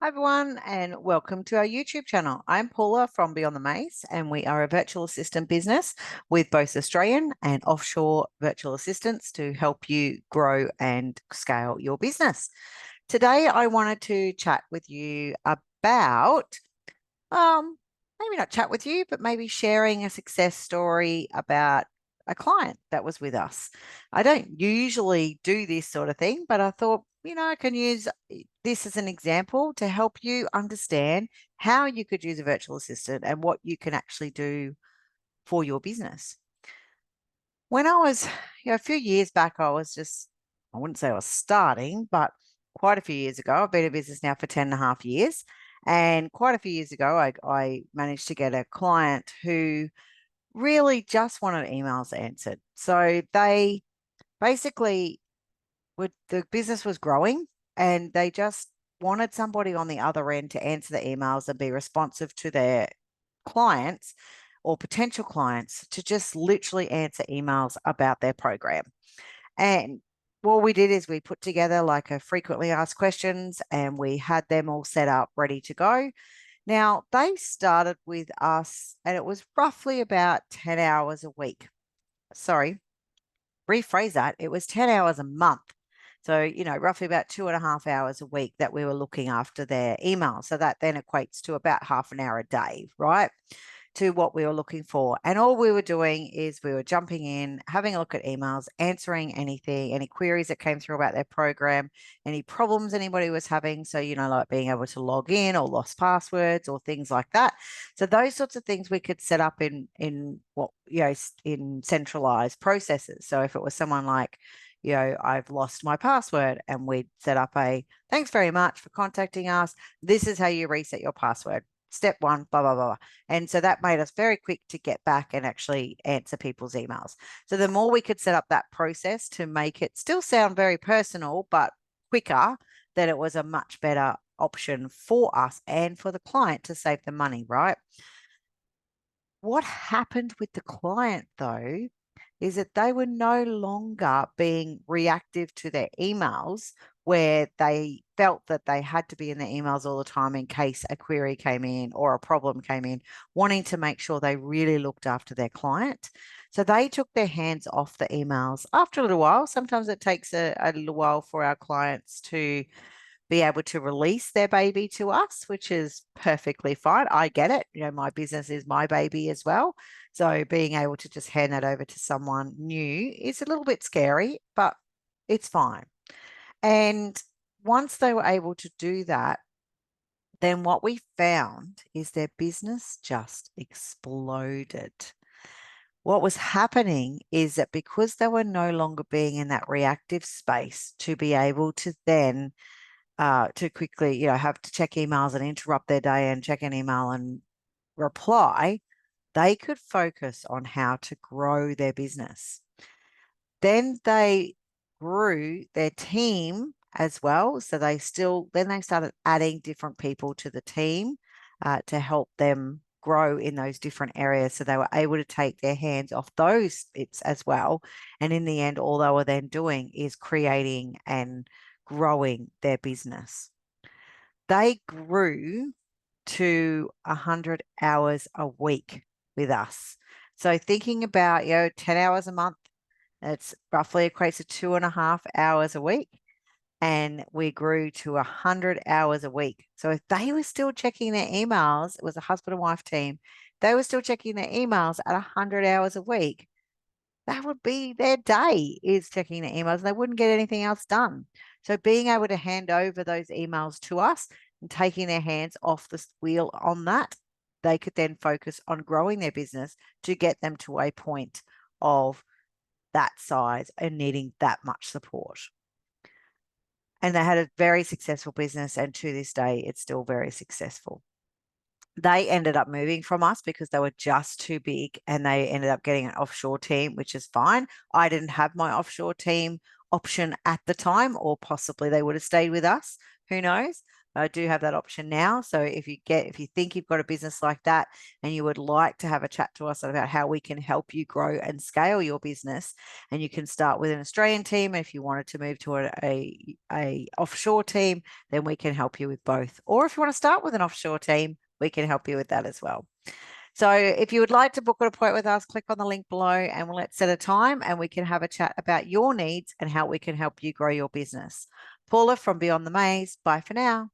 Hi everyone, and welcome to our YouTube channel. I'm Paula from Beyond the Maze, and we are a virtual assistant business with both Australian and offshore virtual assistants to help you grow and scale your business. Today, I wanted to chat with you about, maybe not chat with you, but maybe sharing a success story about a client that was with us. I don't usually do this sort of thing, but I thought, I can use this as an example to help you understand how you could use a virtual assistant and what you can actually do for your business. When I was, a few years back, I wouldn't say I was starting, but quite a few years ago, I've been in business now for 10 and a half years. And quite a few years ago, I managed to get a client who really just wanted emails answered. So they basically the business was growing and they just wanted somebody on the other end to answer the emails and be responsive to their clients or potential clients to just literally answer emails about their program. And what we did is we put together like a frequently asked questions and we had them all set up ready to go. Now, they started with us and it was roughly about 10 hours a week. Sorry, rephrase that. It was 10 hours a month. So, roughly about 2.5 hours a week that we were looking after their email. So that then equates to about half an hour a day, right? To what we were looking for. And all we were doing is we were jumping in, having a look at emails, answering anything, any queries that came through about their program, any problems anybody was having. So, like being able to log in or lost passwords or things like that. So those sorts of things we could set up in what, in centralized processes. So if it was someone like, I've lost my password, and we'd set up a thanks very much for contacting us. This is how you reset your password. Step one, blah, blah, blah. And so that made us very quick to get back and actually answer people's emails. So the more we could set up that process to make it still sound very personal, but quicker, then it was a much better option for us and for the client to save the money, right? What happened with the client, though, is that they were no longer being reactive to their emails, where they felt that they had to be in their emails all the time in case a query came in or a problem came in, wanting to make sure they really looked after their client. So they took their hands off the emails after a little while. Sometimes it takes a little while for our clients to be able to release their baby to us, which is perfectly fine. I get it. My business is my baby as well. So being able to just hand that over to someone new is a little bit scary, but it's fine. And once they were able to do that, then what we found is their business just exploded. What was happening is that because they were no longer being in that reactive space to be able to then to quickly, have to check emails and interrupt their day and check an email and reply, they could focus on how to grow their business. Then they grew their team as well. So then they started adding different people to the team to help them grow in those different areas. So they were able to take their hands off those bits as well. And in the end, all they were then doing is creating and growing their business. They grew to 100 hours a week with us. So thinking about, 10 hours a month, it's roughly equates to 2.5 hours a week. And we grew to 100 hours a week. So if they were still checking their emails, it was a husband and wife team, they were still checking their emails at 100 hours a week. That would be their day, is checking their emails, and they wouldn't get anything else done. So being able to hand over those emails to us and taking their hands off the wheel on that, they could then focus on growing their business to get them to a point of that size and needing that much support. And they had a very successful business, and to this day, it's still very successful. They ended up moving from us because they were just too big, and they ended up getting an offshore team, which is fine. I didn't have my offshore team option at the time, or possibly they would have stayed with us. Who knows? I do have that option now. So if you think you've got a business like that and you would like to have a chat to us about how we can help you grow and scale your business, and you can start with an Australian team. If you wanted to move to a offshore team, then we can help you with both. Or if you want to start with an offshore team, we can help you with that as well. So if you would like to book an appointment with us, click on the link below and let's set a time and we can have a chat about your needs and how we can help you grow your business. Paula from Beyond the Maze. Bye for now.